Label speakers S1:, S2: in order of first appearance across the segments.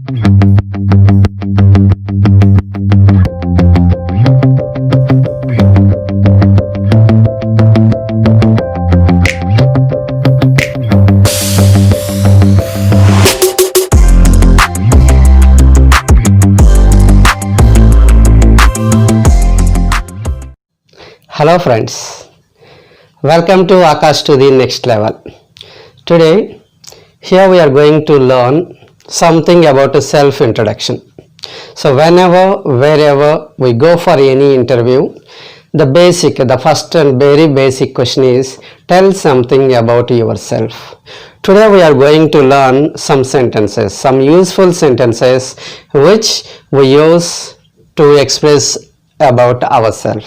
S1: Hello friends, welcome to Akash to the next level. Today, here we are going to learn something about a self-introduction. So whenever, wherever we go for any interview, the first and very basic question is, tell something about yourself. Today we are going to learn some sentences, some useful sentences which we use to express about ourselves.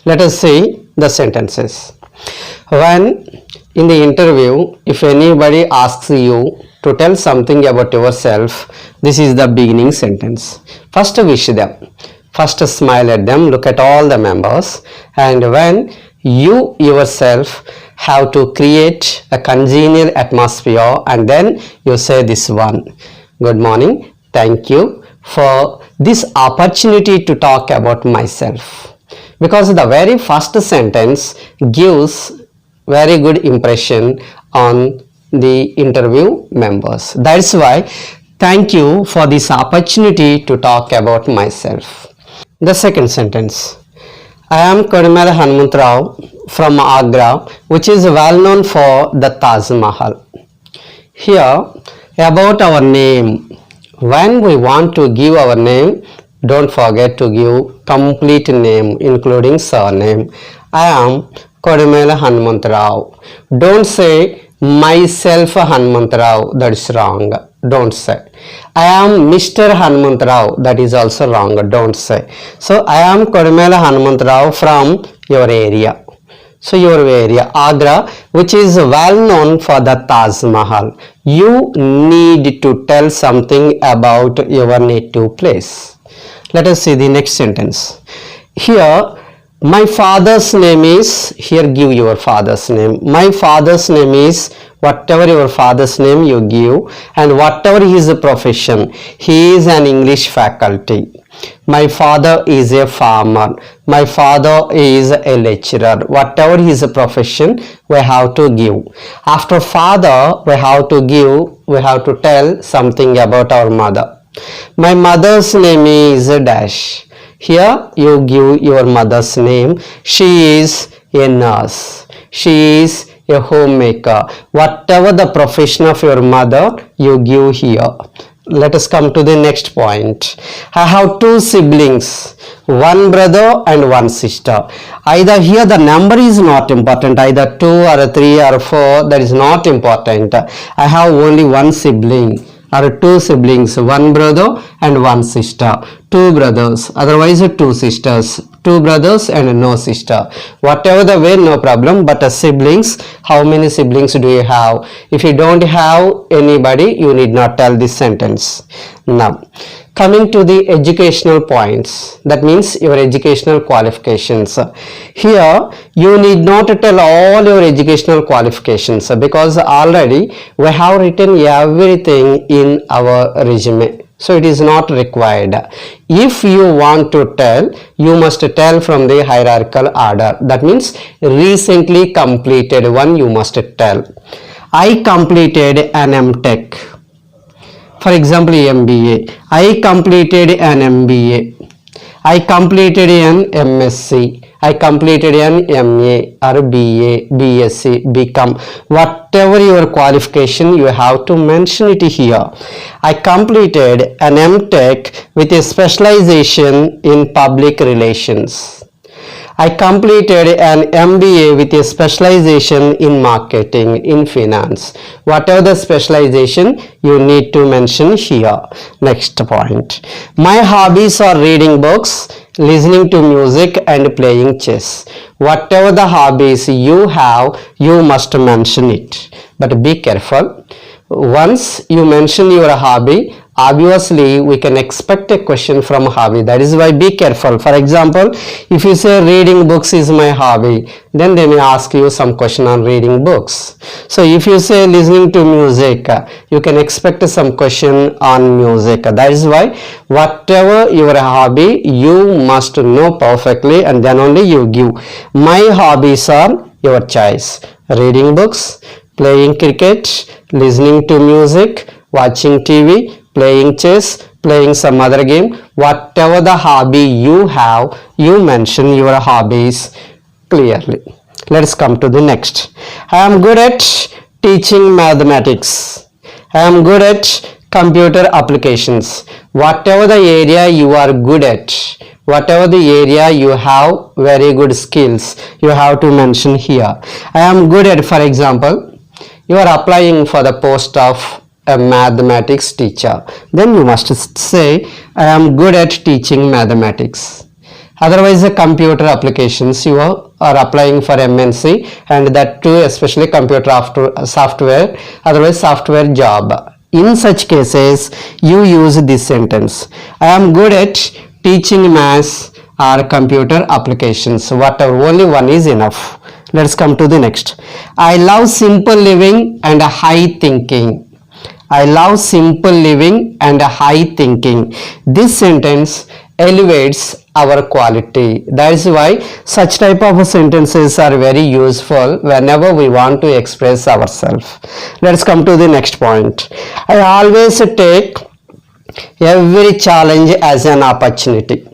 S1: Let us see the sentences. When in the interview, if anybody asks you to tell something about yourself, this is the beginning sentence. First wish them, first smile at them, look at all the members, and when you yourself have to create a congenial atmosphere, and then you say this one: good morning, thank you for this opportunity to talk about myself. Because the very first sentence gives very good impression on the interview members. That's why, thank you for this opportunity to talk about myself. The second sentence: I am K.Hanumantha from Agra, which is well known for the Taj Mahal. Here, about our name. When we want to give our name, don't forget to give complete name including surname. I am K.Hanumantha. Don't say myself Hanumantha. That is wrong. Don't say. I am Mr. Hanumantha. That is also wrong. Don't say. So I am K.Hanumantha from your area. So your area, Agra, which is well known for the Taj Mahal. You need to tell something about your native place. Let us see the next sentence. Here, my father's name is, here give your father's name. My father's name is, whatever your father's name you give, and whatever his profession. He is an English faculty. My father is a farmer. My father is a lecturer. Whatever his profession, we have to give. After father, we have to tell something about our mother. My mother's name is dash. Here you give your mother's name. She is a nurse. She is a homemaker. Whatever the profession of your mother, you give here. Let us come to the next point. I have two siblings, one brother and one sister. Either here the number is not important, either 2 or 3 or 4, that is not important. I have only one sibling or two siblings, one brother and one sister. Two brothers, otherwise two sisters. Two brothers and no sister. Whatever the way, no problem. But siblings, how many siblings do you have? If you don't have anybody, you need not tell this sentence. Now, coming to the educational points, that means your educational qualifications. Here, you need not tell all your educational qualifications because already we have written everything in our resume. So it is not required. If you want to tell, you must tell from the hierarchical order. That means recently completed one you must tell. I completed an M.Tech. For example, MBA. I completed an MBA. I completed an MSc. I completed an MA or BA, BSc, BCom. Whatever your qualification, you have to mention it here. I completed an M.Tech with a specialization in public relations. I completed an MBA with a specialization in marketing, in finance. Whatever the specialization, you need to mention here. Next point. My hobbies are reading books, listening to music and playing chess. Whatever the hobbies you have, you must mention it. But be careful. Once you mention your hobby, obviously we can expect a question from hobby. That is why be careful. For example, if you say reading books is my hobby, then they may ask you some question on reading books. So if you say listening to music, you can expect some question on music. That is why whatever your hobby, you must know perfectly, and then only you give. My hobbies are your choice: reading books, playing cricket, listening to music, watching TV, playing chess, playing some other game. Whatever the hobby you have, you mention your hobbies clearly. Let's come to the next. I am good at teaching mathematics. I am good at computer applications. Whatever the area you are good at, whatever the area you have very good skills, you have to mention here. I am good at, for example, you are applying for the post of a mathematics teacher, then you must say I am good at teaching mathematics. Otherwise, the computer applications, you are applying for MNC, and that too especially computer software, otherwise software job. In such cases, you use this sentence: I am good at teaching maths or computer applications. Whatever, only one is enough. Let's come to the next. I love simple living and high thinking. I love simple living and high thinking. This sentence elevates our quality. That is why such type of sentences are very useful whenever we want to express ourselves. Let's come to the next point. I always take every challenge as an opportunity.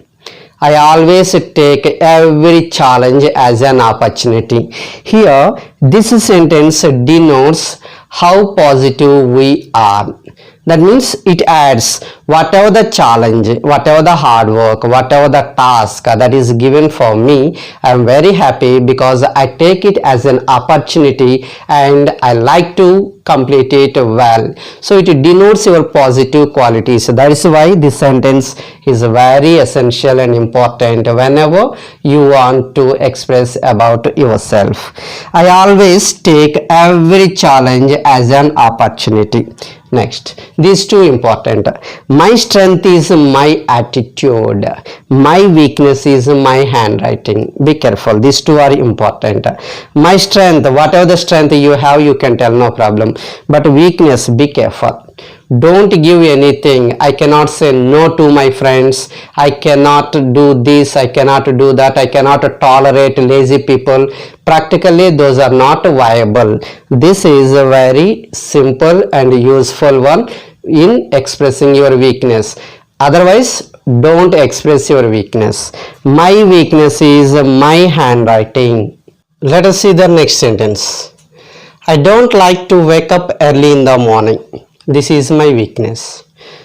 S1: I always take every challenge as an opportunity. Here, this sentence denotes how positive we are. That means it adds whatever the challenge, whatever the hard work, whatever the task that is given for me, I am very happy because I take it as an opportunity and I like to complete it well. So it denotes your positive qualities. That is why this sentence is very essential and important whenever you want to express about yourself. I always take every challenge as an opportunity. Next, these two important. My strength is my attitude. My weakness is my handwriting. Be careful, these two are important. My strength, whatever the strength you have, you can tell, no problem. But weakness, be careful. Don't give anything. I cannot say no to my friends. I cannot do this. I cannot do that. I cannot tolerate lazy people. Practically, those are not viable. This is a very simple and useful one in expressing your weakness. Otherwise, don't express your weakness. My weakness is my handwriting. Let us see the next sentence. I don't like to wake up early in the morning. This is my weakness.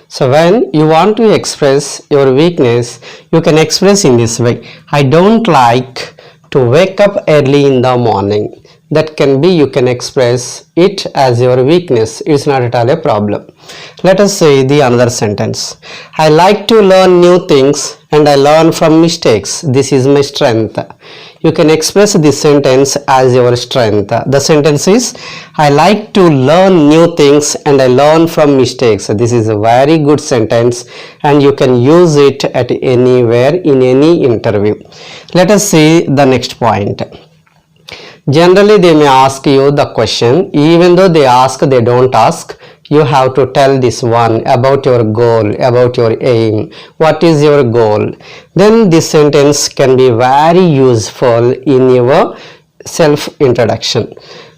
S1: So when you want to express your weakness, you can express in this way. I don't like to wake up early in the morning. That can be, you can express it as your weakness. It's not at all a problem. Let us say the another sentence. I like to learn new things and I learn from mistakes. This is my strength. You can express this sentence as your strength. The sentence is, I like to learn new things and I learn from mistakes. This is a very good sentence and you can use it at anywhere in any interview. Let us see the next point. Generally, they may ask you the question. Even though they ask, they don't ask. You have to tell this one about your goal, about your aim. What is your goal? Then this sentence can be very useful in your self-introduction.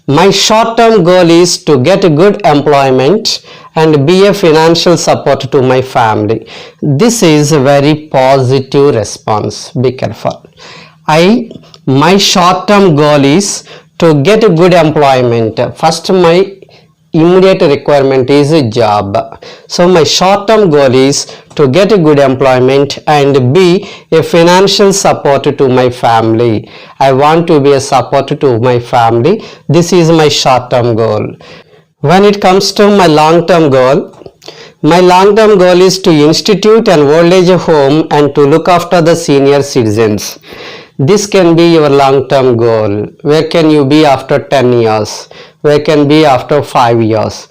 S1: My short-term goal is to get a good employment and be a financial support to my family. This is a very positive response. Be careful. My short-term goal is to get a good employment. First, my immediate requirement is a job. So my short-term goal is to get a good employment and be a financial support to my family. I want to be a support to my family. This is my short-term goal. When it comes to my long-term goal is to institute an old age home and to look after the senior citizens. This can be your long-term goal. Where can you be after 10 years? where can be after 5 years.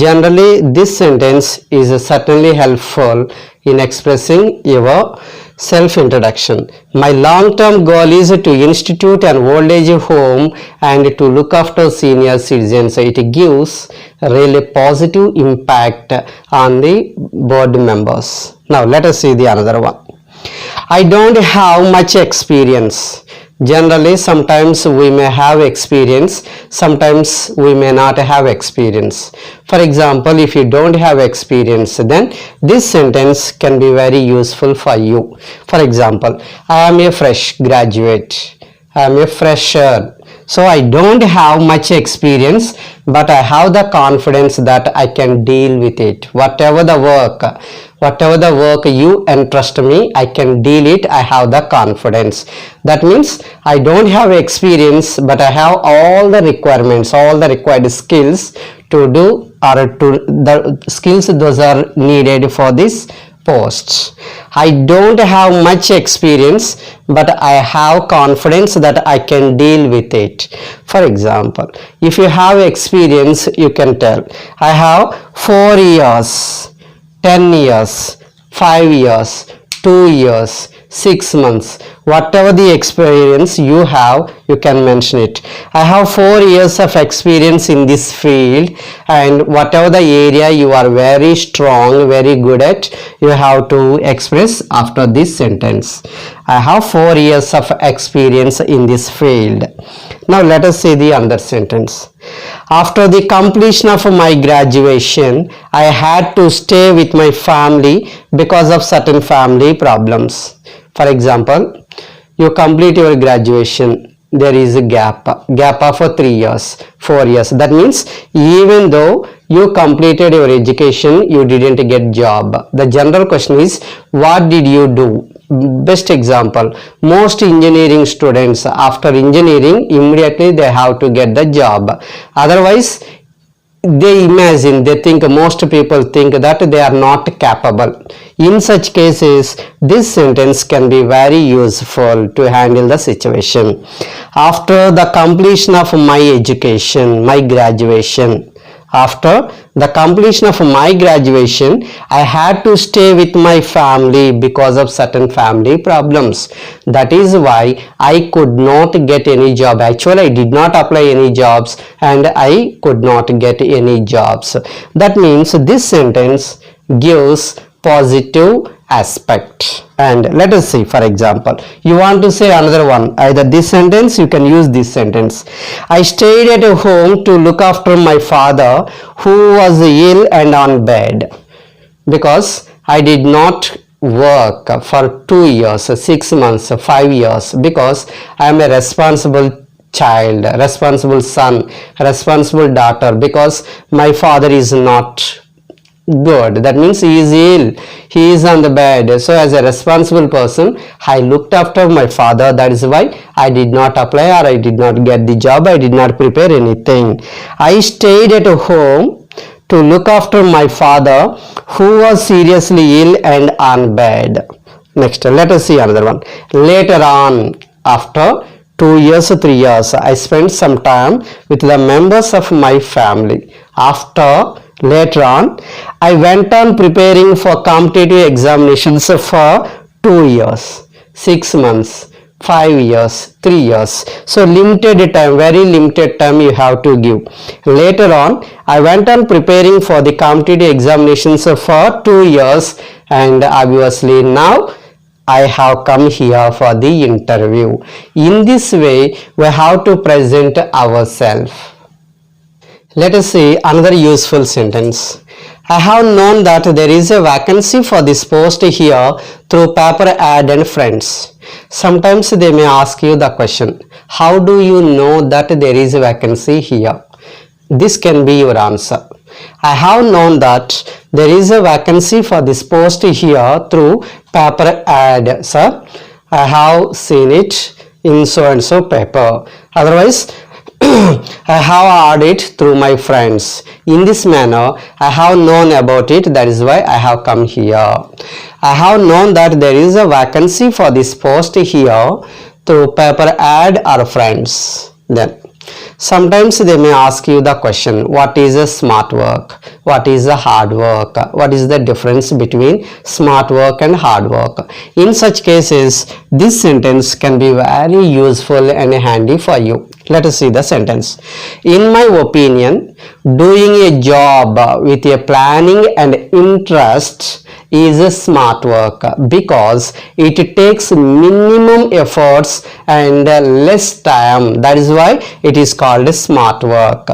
S1: Generally, this sentence is certainly helpful in expressing your self-introduction. My long-term goal is to institute an old age home and to look after senior citizens. It gives a really positive impact on the board members. Now, let us see the another one. I don't have much experience. Generally, sometimes we may have experience, sometimes we may not have experience. For example, if you don't have experience, then this sentence can be very useful for you. For example, I am a fresh graduate. I am a fresher. So I don't have much experience, but I have the confidence that I can deal with it. Whatever the work you entrust me, I can deal it. I have the confidence. That means I don't have experience, but I have all the requirements, all the required skills to do, or to the skills those are needed for this posts. I don't have much experience, but I have confidence that I can deal with it. For example, if you have experience, you can tell, I have 4 years, 10 years, 5 years, 2 years, 6 months. Whatever the experience you have, you can mention it. I have 4 years of experience in this field, and whatever the area you are very strong, very good at, you have to express after this sentence. I have 4 years of experience in this field. Now let us see the other sentence. After the completion of my graduation, I had to stay with my family because of certain family problems. For example, you complete your graduation, there is a gap of 3 years, 4 years. That means even though you completed your education, you didn't get job. The general question is, what did you do? Best example, most engineering students, after engineering, immediately they have to get the job. Otherwise, they think, most people think that they are not capable. In such cases, this sentence can be very useful to handle the situation. After the completion of my education, my graduation, after the completion of my graduation, I had to stay with my family because of certain family problems. That is why I could not get any job. Actually, I did not apply any jobs and I could not get any jobs. That means this sentence gives positive aspect. And let us see, for example, you want to say another one, either this sentence, you can use this sentence. I stayed at home to look after my father who was ill and on bed, because I did not work for 2 years, 6 months, 5 years, because I am a responsible child, responsible son, responsible daughter, because my father is not good. That means he is ill, he is on the bed. So as a responsible person, I looked after my father. That is why I did not apply, or I did not get the job, I did not prepare anything. I stayed at home to look after my father who was seriously ill and on bed. Next, let us see another one. Later on, after 2 years, 3 years, I spent some time with the members of my family. Later on, I went on preparing for competitive examinations for 2 years, 6 months, 5 years, 3 years. So limited time, very limited time you have to give. Later on, I went on preparing for the competitive examinations for 2 years, and obviously now I have come here for the interview. In this way, we have to present ourselves. Let us see another useful sentence. I have known that there is a vacancy for this post here through paper ad and friends. Sometimes they may ask you the question, how do you know that there is a vacancy here? This can be your answer. I have known that there is a vacancy for this post here through paper ad, sir. I have seen it in so and so paper. Otherwise, I have heard it through my friends. In this manner, I have known about it. That is why I have come here. I have known that there is a vacancy for this post here through paper ad or friends. Then, Sometimes they may ask you the question, what is a smart work? What is a hard work? What is the difference between smart work and hard work? In such cases, this sentence can be very useful and handy for you. Let us see the sentence. In my opinion, doing a job with a planning and interest is a smart work because it takes minimum efforts and less time. That is why it is called smart work.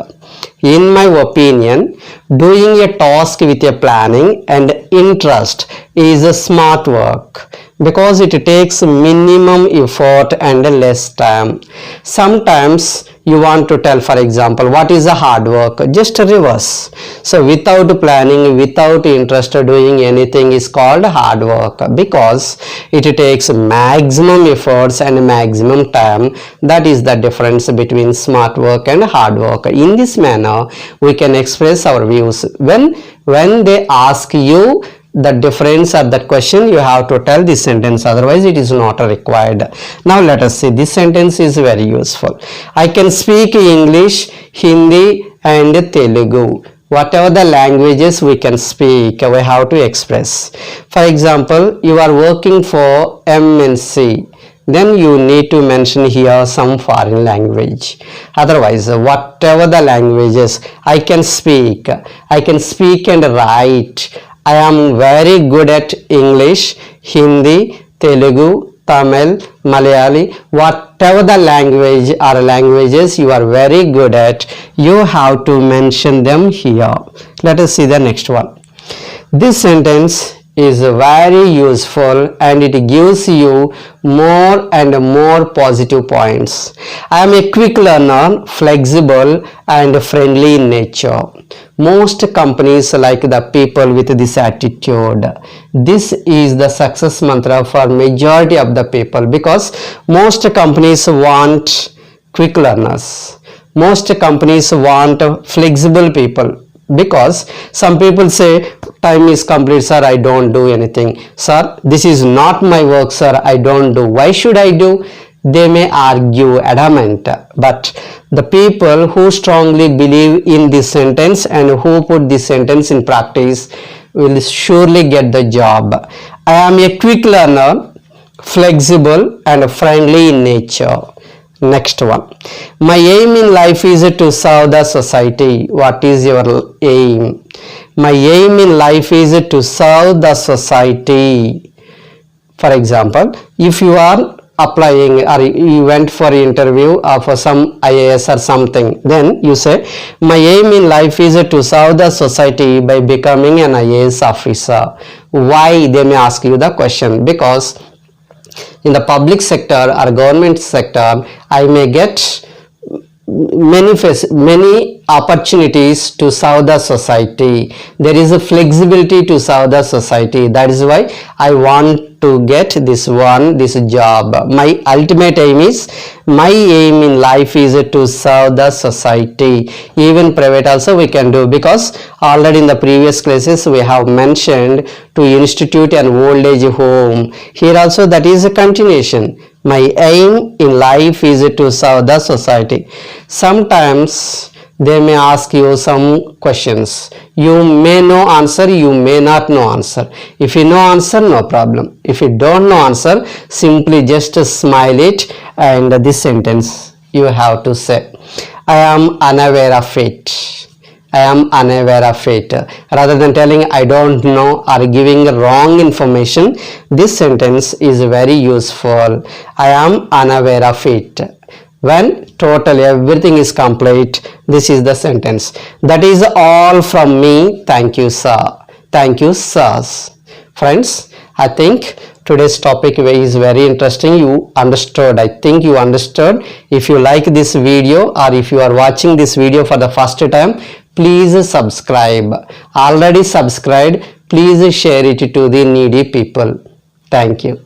S1: In my opinion, doing a task with a planning and interest is a smart work because it takes minimum effort and less time. Sometimes you want to tell, for example, what is a hard work? Just reverse. So without planning, without interest doing anything is called hard work because it takes maximum efforts and maximum time. That is the difference between smart work and hard work. In this manner, we can express our views. When they ask you the difference of that question, you have to tell this sentence, otherwise it is not required. Now let us see, this sentence is very useful. I can speak English, Hindi and Telugu. Whatever the languages we can speak, we have to express. For example, you are working for MNC, then you need to mention here some foreign language. Otherwise, whatever the languages, I can speak and write. I am very good at English, Hindi, Telugu, Tamil, Malayali, whatever the language or languages you are very good at, you have to mention them here. Let us see the next one. This sentence is very useful and it gives you more and more positive points. I am a quick learner, flexible and friendly in nature. Most companies like the people with this attitude. This is the success mantra for majority of the people because most companies want quick learners. Most companies want flexible people. Because some people say, time is complete sir, I don't do anything. Sir, this is not my work sir, I don't do. Why should I do? They may argue adamant, but the people who strongly believe in this sentence and who put this sentence in practice will surely get the job. I am a quick learner, flexible and friendly in nature. Next one. My aim in life is to serve the society. What is your aim? My aim in life is to serve the society. For example, if you are applying or you went for an interview for some IAS or something, then you say, my aim in life is to serve the society by becoming an IAS officer. Why? They may ask you the question. Because in the public sector or government sector, I may get many opportunities to serve the society. There is a flexibility to serve the society. That is why I want to get this job. My ultimate aim is, my aim in life is to serve the society. Even private also we can do, because already in the previous classes we have mentioned to institute an old age home. Here also that is a continuation. My aim in life is to serve the society. Sometimes they may ask you some questions. You may know answer, you may not know answer. If you know answer, no problem. If you don't know answer, simply just smile it, and this sentence you have to say, I am unaware of it. I am unaware of it. Rather than telling I don't know or giving wrong information, this sentence is very useful. I am unaware of it. When totally everything is complete, this is the sentence. That is all from me. Thank you, sir. Thank you, sirs. Friends, I think today's topic is very interesting. You understood. I think you understood. If you like this video, or if you are watching this video for the first time, please subscribe. Already subscribed, please share it to the needy people. Thank you.